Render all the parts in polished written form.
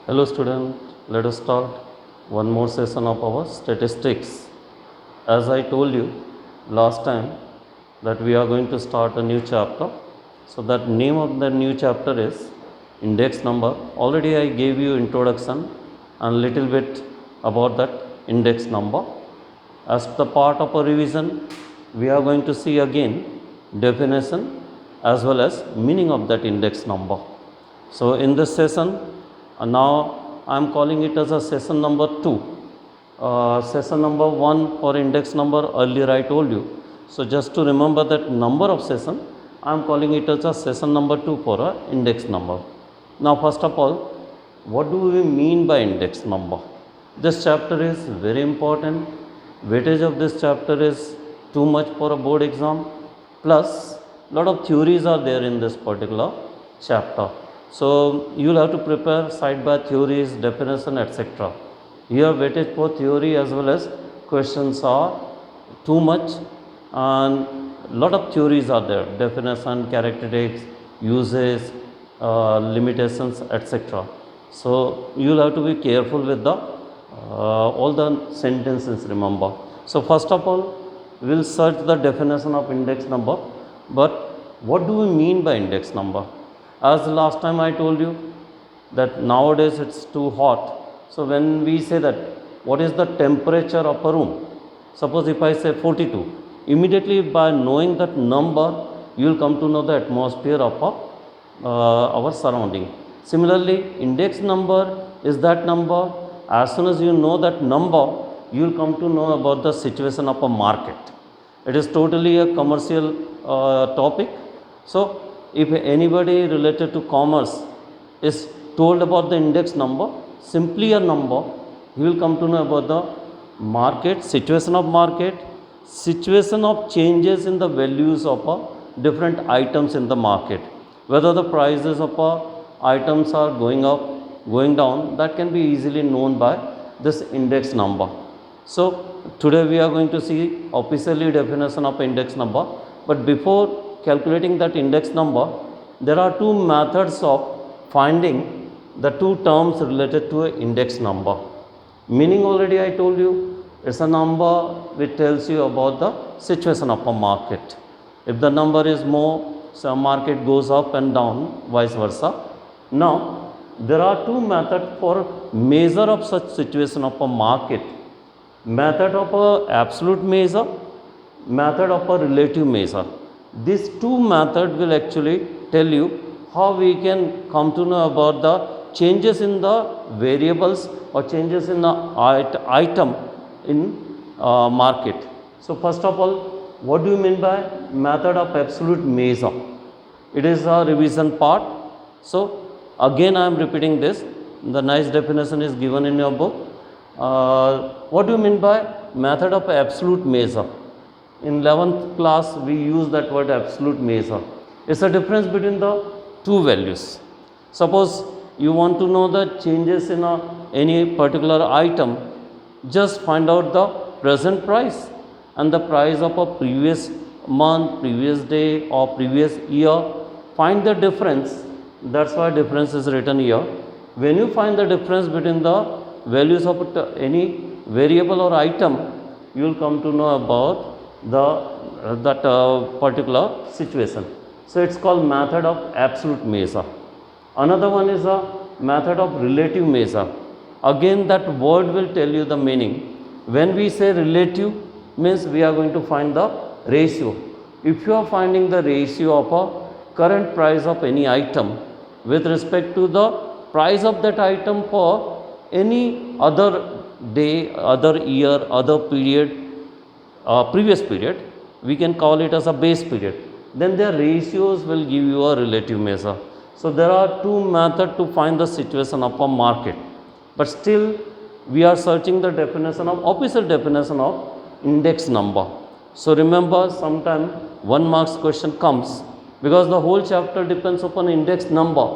Hello student, let us start one more session of our statistics. As I told you last time that we are going to start a new chapter. So that name of the new chapter is index number. Already I gave you introduction and little bit about that index number. As the part of a revision, we are going to see again definition as well as meaning of that index number. So in this session, now I am calling it as a session number 2. Session number 1 for index number earlier I told you. So just to remember that number of session, I am calling it as a session number 2 for a index number. Now first of all, what do we mean by index number? This chapter is very important. Weightage of this chapter is too much for a board exam. Plus, lot of theories are there in this particular chapter. So you will have to prepare side by theories, definition, etc. Here weightage for theory as well as questions are too much and lot of theories are there, definition, characteristics, uses, limitations, etc. So you will have to be careful with the all the sentences, remember. So first of all, we will search the definition of index number, but what do we mean by index number? As last time I told you that nowadays it's too hot. So when we say that what is the temperature of a room? Suppose if I say 42, immediately by knowing that number, you will come to know the atmosphere of our surrounding. Similarly, index number is that number. As soon as you know that number, you will come to know about the situation of a market. It is totally a commercial topic. So if anybody related to commerce is told about the index number, simply a number, he will come to know about the market, situation of changes in the values of different items in the market. Whether the prices of items are going up, going down, that can be easily known by this index number. So today we are going to see officially definition of index number, but before calculating that index number, there are two methods of finding the two terms related to an index number. Meaning already I told you, it's a number which tells you about the situation of a market. If the number is more, so market goes up and down, vice versa. Now, there are two methods for measure of such situation of a market. Method of a absolute measure, method of a relative measure. These two methods will actually tell you how we can come to know about the changes in the variables or changes in the item in market. So first of all, what do you mean by method of absolute measure? It is a revision part. So again I am repeating this. The nice definition is given in your book. What do you mean by method of absolute measure? In 11th class we use that word absolute measure. It's a difference between the two values. Suppose you want to know the changes in any particular item, just find out the present price and the price of a previous month, previous day or previous year. Find the difference. That's why difference is written here. When you find the difference between the values of any variable or item, you will come to know about that particular situation. So it's called method of absolute measure. Another one is a method of relative measure. Again that word will tell you the meaning. When we say relative, means we are going to find the ratio. If you are finding the ratio of a current price of any item with respect to the price of that item for any other day, other year, other period, previous period, we can call it as a base period. Then their ratios will give you a relative measure. So there are two methods to find the situation of a market. But still we are searching the definition of official definition of index number. So remember, sometime 1 marks question comes because the whole chapter depends upon index number.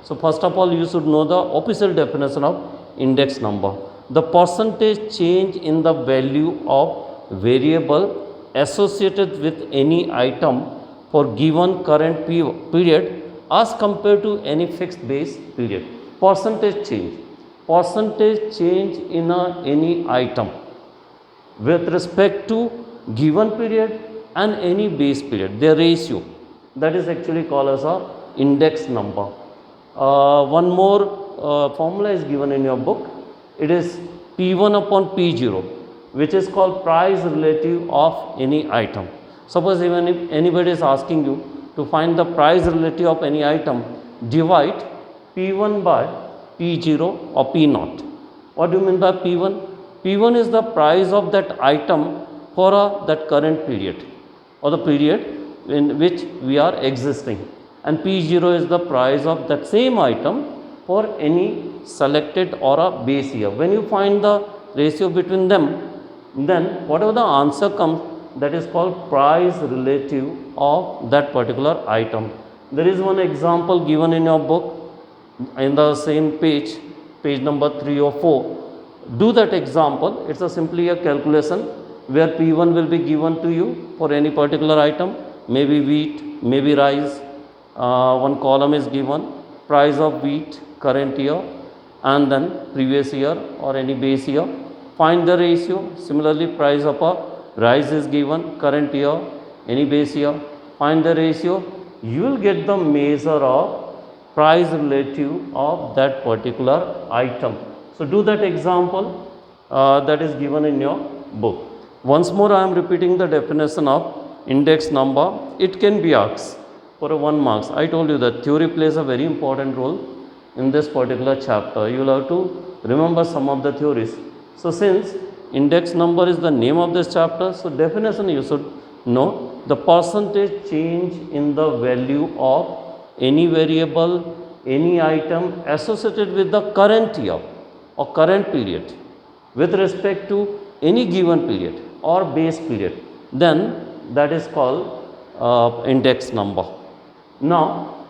So first of all you should know the official definition of index number. The percentage change in the value of variable associated with any item for given current period as compared to any fixed base period. Percentage change. percentage change in any item with respect to given period and any base period, their ratio, that is actually called as a index number. One more formula is given in your book. It is P1 upon P0, which is called price relative of any item. Suppose even if anybody is asking you to find the price relative of any item, divide P1 by P0 or P0. What do you mean by P1? P1 is the price of that item for that current period or the period in which we are existing, and P0 is the price of that same item for any selected or a base year. When you find the ratio between them, then whatever the answer comes, that is called price relative of that particular item. There is one example given in your book in the same page, page number 3 or 4. Do that example. It's simply a calculation where P1 will be given to you for any particular item, maybe wheat, maybe rice. One column is given, price of wheat current year and then previous year or any base year. Find the ratio. Similarly, price of a rice is given, current year, any base year. Find the ratio. You will get the measure of price relative of that particular item. So, do that example that is given in your book. Once more I am repeating the definition of index number. It can be asked for a 1 marks. I told you that theory plays a very important role in this particular chapter. You will have to remember some of the theories. So, since index number is the name of this chapter, so definition you should know: the percentage change in the value of any variable, any item associated with the current year or current period with respect to any given period or base period, then that is called index number. Now,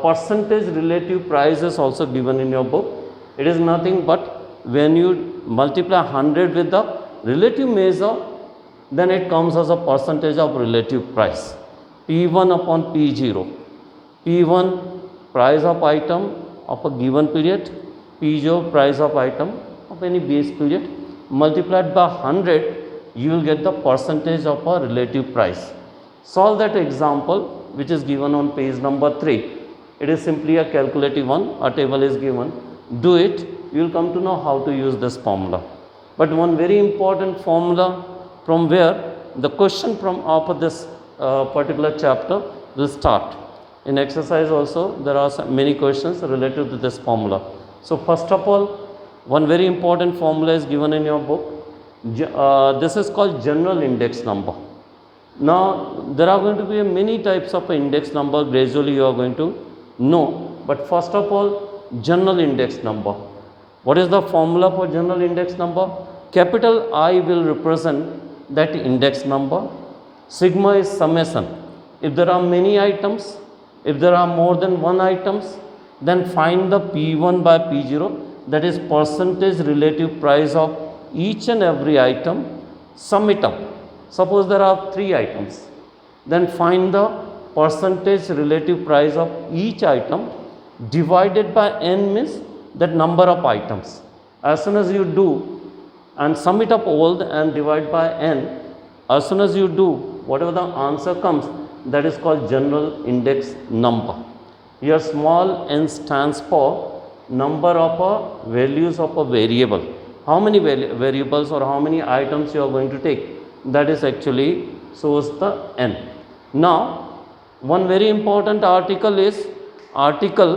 percentage relative price is also given in your book. It is nothing but when you multiply 100 with the relative measure, then it comes as a percentage of relative price. P1 upon P0. P1 price of item of a given period, P0 price of item of any base period, multiplied by 100, you will get the percentage of a relative price. Solve that example which is given on page number 3. It is simply a calculative one, a table is given. Do it, you will come to know how to use this formula. But one very important formula from where the question from of this particular chapter will start. In exercise also there are many questions related to this formula. So, first of all, one very important formula is given in your book. This is called general index number. Now, there are going to be many types of index number, gradually you are going to know. But first of all, general index number. What is the formula for general index number? Capital I will represent that index number. Sigma is summation. If there are many items, if there are more than one items, then find the P1 by P0, that is percentage relative price of each and every item, sum it up. Suppose there are 3 items, then find the percentage relative price of each item divided by n, means that number of items. As soon as you do and sum it up all and divide by n, as soon as you do, whatever the answer comes, that is called general index number. Here small n stands for number of values of a variable. How many variables or how many items you are going to take, that is actually shows the n. Now, one very important article is article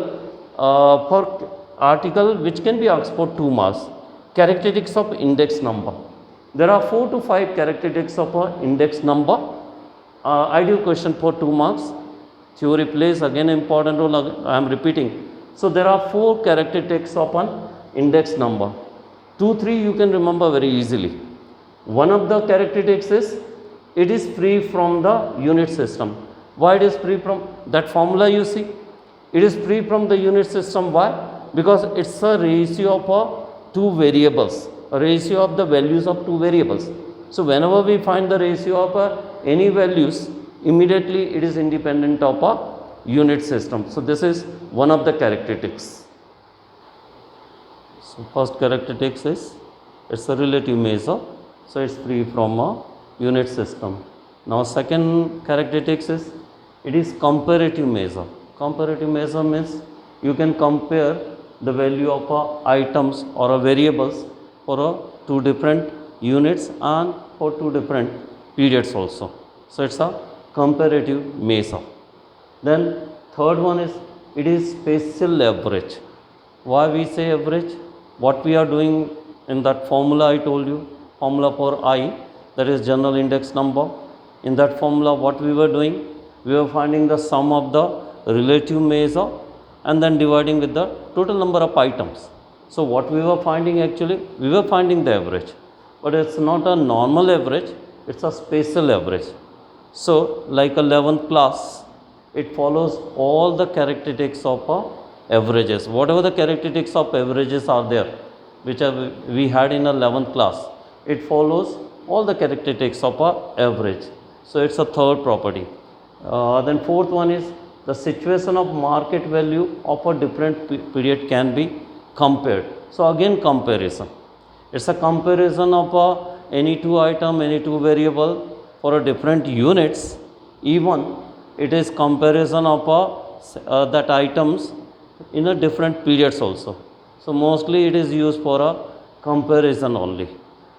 which can be asked for 2 marks, characteristics of index number. There are 4 to 5 characteristics of a index number. Ideal question for 2 marks. Theory plays again important role, I am repeating. So, there are 4 characteristics of an index number. 2, 3 you can remember very easily. One of the characteristics is it is free from the unit system. Why it is free from that formula you see? It is free from the unit system. Why? Because it's a ratio of 2 variables, a ratio of the values of 2 variables. So, whenever we find the ratio of any values, immediately it is independent of a unit system. So, this is one of the characteristics. So first characteristics is it's a relative measure, so it's free from a unit system. Now second characteristics is it is comparative measure. Comparative measure means you can compare the value of items or variables for two different units and for two different periods also. So it's a comparative measure. Then third one is it is spatial average. Why we say average? What we are doing in that formula I told you, formula for I, that is general index number. In that formula what we were doing? We were finding the sum of the relative measure and then dividing with the total number of items. So what we were finding actually? We were finding the average. But it's not a normal average, it's a spatial average. So like a 11th class, it follows all the characteristics of averages. Whatever the characteristics of averages are there, which we had in 11th class, it follows all the characteristics of average. So it's a third property. Then fourth one is the situation of market value of a different period can be compared. So again comparison. It's a comparison of any two item, any two variable for a different units. Even it is comparison of that items in a different periods also. So mostly it is used for a comparison only.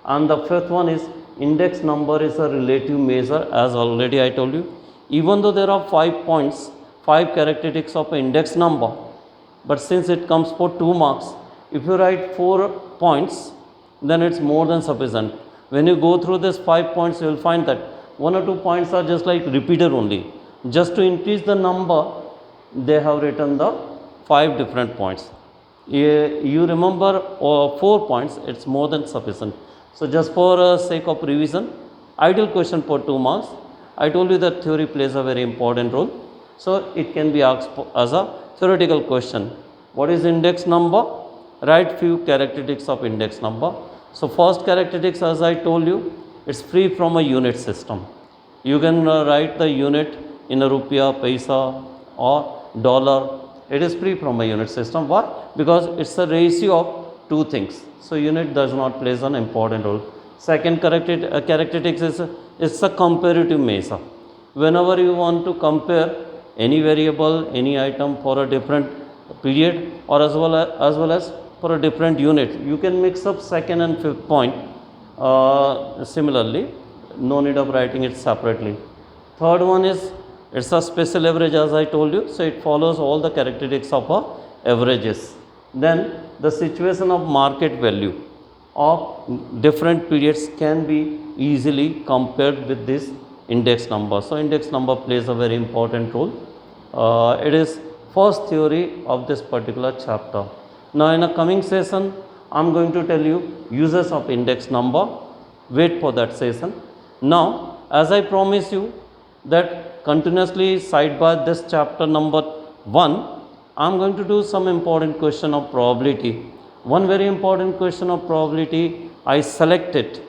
And the fifth one is index number is a relative measure, as already I told you. Even though there are 5 points, 5 characteristics of an index number, but since it comes for 2 marks, if you write 4 points, then it's more than sufficient. When you go through this 5 points, you will find that 1 or 2 points are just like repeated only. Just to increase the number, they have written the 5 different points. You remember 4 points, it's more than sufficient. So just for sake of revision, ideal question for 2 marks. I told you that theory plays a very important role. So it can be asked as a theoretical question. What is index number? Write few characteristics of index number. So first characteristics, as I told you, it's free from a unit system. You can write the unit in a rupiah, paisa or dollar. It is free from a unit system. Why? Because it's a ratio of two things. So unit does not play an important role. Second characteristics is it's a comparative measure. Whenever you want to compare any variable, any item for a different period or as well as for a different unit, you can mix up second and fifth point similarly. No need of writing it separately. Third one is it's a spatial average, as I told you. So it follows all the characteristics of averages. Then the situation of market value of different periods can be easily compared with this index number. So index number plays a very important role. It is first theory of this particular chapter. Now in a coming session, I am going to tell you uses of index number. Wait for that session. Now as I promise you that continuously side by this chapter number 1, I am going to do some important question of probability. One very important question of probability I selected,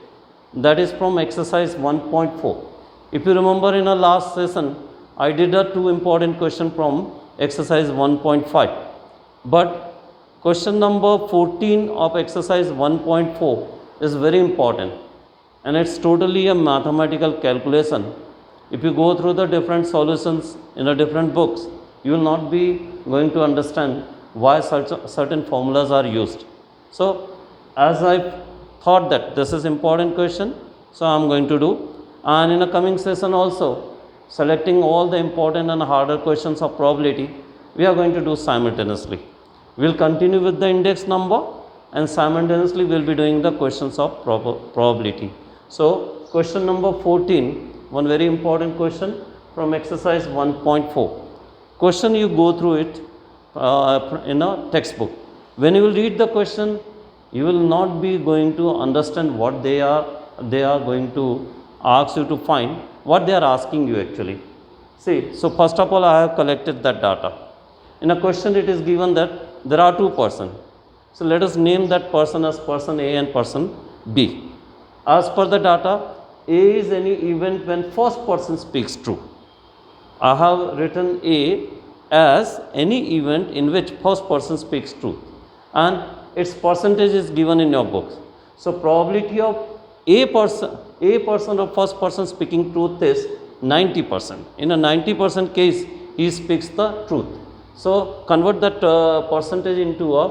that is from exercise 1.4. If you remember in our last session, I did a 2 important question from exercise 1.5. But question number 14 of exercise 1.4 is very important, and it's totally a mathematical calculation. If you go through the different solutions in the different books, you will not be going to understand why certain formulas are used. So as I thought that this is important question, so I am going to do, and in a coming session also, selecting all the important and harder questions of probability, we are going to do simultaneously. We will continue with the index number and simultaneously we will be doing the questions of probability. So question number 14, one very important question from exercise 1.4. Question, you go through it in a textbook. When you will read the question, you will not be going to understand what they are going to ask you to find, what they are asking you actually. See, so first of all, I have collected that data. In a question, it is given that there are 2 persons. So let us name that person as person A and person B. As per the data, A is any event when first person speaks true. I have written A as any event in which first person speaks truth, and its percentage is given in your books. So probability of a person of first person speaking truth is 90%. In a 90% case, he speaks the truth. So convert that percentage into a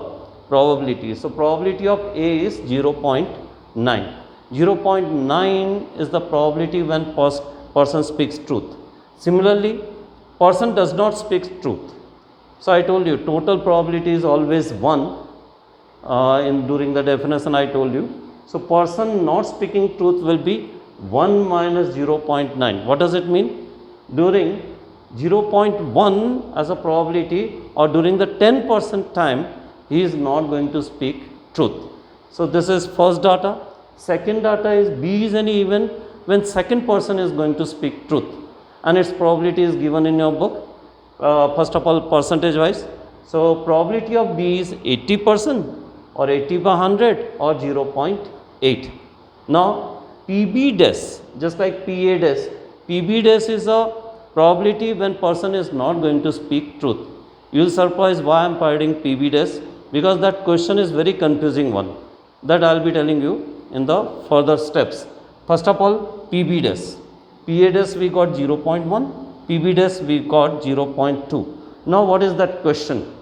probability. So probability of A is 0.9. 0.9 is the probability when person speaks truth. Similarly, person does not speak truth. So I told you total probability is always 1. During the definition I told you. So person not speaking truth will be 1 minus 0.9. What does it mean? During 0.1 as a probability, or during the 10% time, he is not going to speak truth. So this is first data. Second data is B is any event when second person is going to speak truth, and its probability is given in your book. First of all, percentage wise. So probability of B is 80% or 80 by 100 or 0.8. Now PB dash, just like PA dash, PB dash is a probability when person is not going to speak truth. You will surprise why I am providing PB dash, because that question is very confusing one, that I will be telling you in the further steps. First of all, PB dash. PA dash we got 0.1, PB dash we got 0.2. Now what is that question?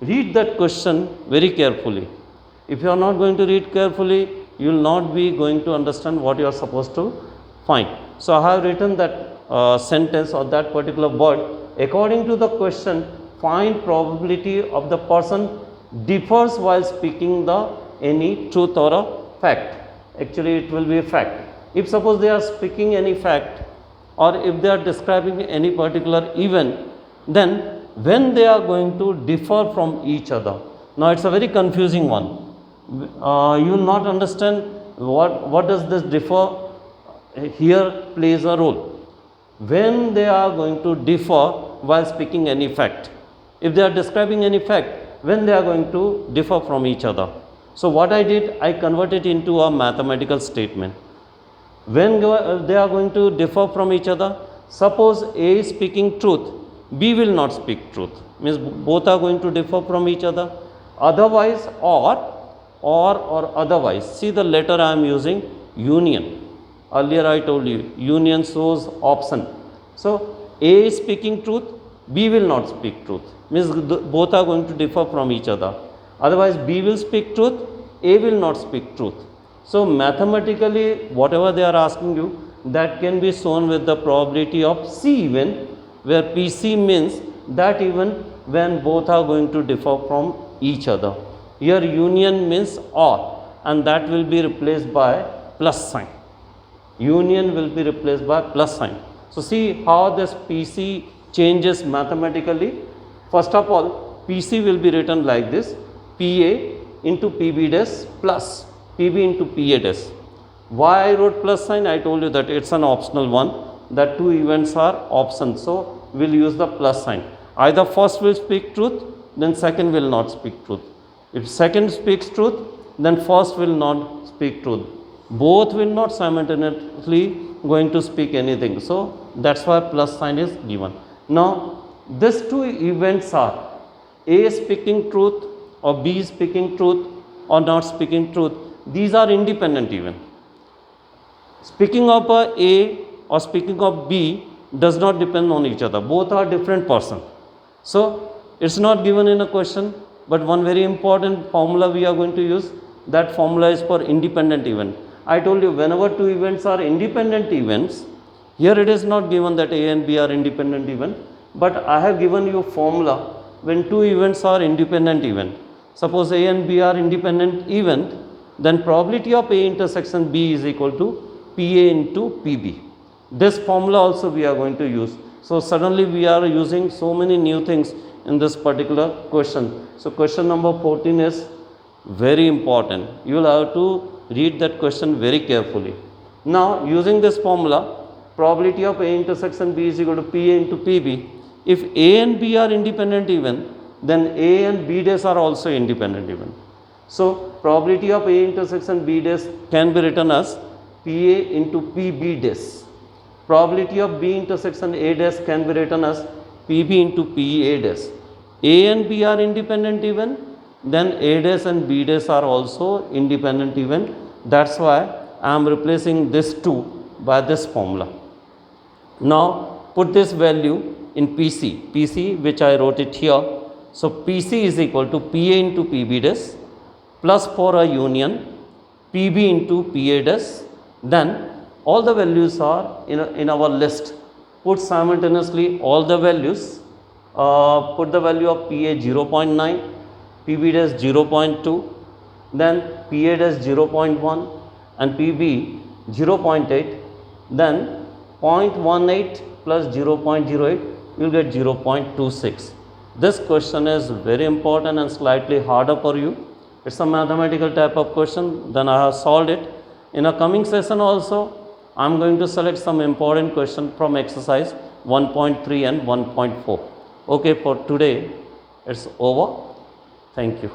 Read that question very carefully. If you are not going to read carefully, you will not be going to understand what you are supposed to find. So I have written that sentence or that particular word. According to the question, find probability of the person differs while speaking the any truth or a fact. Actually it will be a fact. If suppose they are speaking any fact, or if they are describing any particular event, then when they are going to differ from each other. Now it's a very confusing one. You will not understand what does this differ here plays a role. When they are going to differ while speaking any fact. If they are describing any fact, when they are going to differ from each other. So what I did, I converted into a mathematical statement. When they are going to differ from each other, suppose A is speaking truth, B will not speak truth. Means both are going to differ from each other. Otherwise, or otherwise. See the letter I am using, union. Earlier I told you, union shows option. So A is speaking truth, B will not speak truth. Means both are going to differ from each other. Otherwise, B will speak truth, A will not speak truth. So mathematically, whatever they are asking you, that can be shown with the probability of C event, where PC means that event when both are going to differ from each other. Here union means or, and that will be replaced by plus sign. Union will be replaced by plus sign. So see how this PC changes mathematically. First of all, PC will be written like this, PA into PB dash plus PB into PA dash. Why I wrote plus sign? I told you that it's an optional one, that two events are options. So we'll use the plus sign. Either first will speak truth, then second will not speak truth. If second speaks truth, then first will not speak truth. Both will not simultaneously going to speak anything. So that's why plus sign is given. Now these two events are A speaking truth or B speaking truth or not speaking truth. These are independent events. Speaking of A or speaking of B does not depend on each other. Both are different person. So it's not given in a question, but one very important formula we are going to use. That formula is for independent event. I told you whenever two events are independent events, here it is not given that A and B are independent event, but I have given you formula when two events are independent event. Suppose A and B are independent event, then probability of A intersection B is equal to PA into PB. This formula also we are going to use. So suddenly we are using so many new things in this particular question. So question number 14 is very important. You will have to read that question very carefully. Now using this formula, probability of A intersection B is equal to PA into PB. If A and B are independent event, then A and B dash are also independent event. So probability of A intersection B dash can be written as PA into PB dash. Probability of B intersection A dash can be written as PB into PA dash. A and B are independent event, then A dash and B dash are also independent event. That's why I am replacing this 2 by this formula. Now put this value in PC which I wrote it here. So PC is equal to PA into PB dash plus for a union PB into PA dash. Then all the values are in our list. Put simultaneously all the values. Put the value of PA 0.9, PB dash 0.2, then PA dash 0.1 and PB 0.8, then 0.18 plus 0.08, you will get 0.26. This question is very important and slightly harder for you. It's a mathematical type of question, then I have solved it. In a coming session also, I am going to select some important question from exercise 1.3 and 1.4. Okay, for today it's over. Thank you.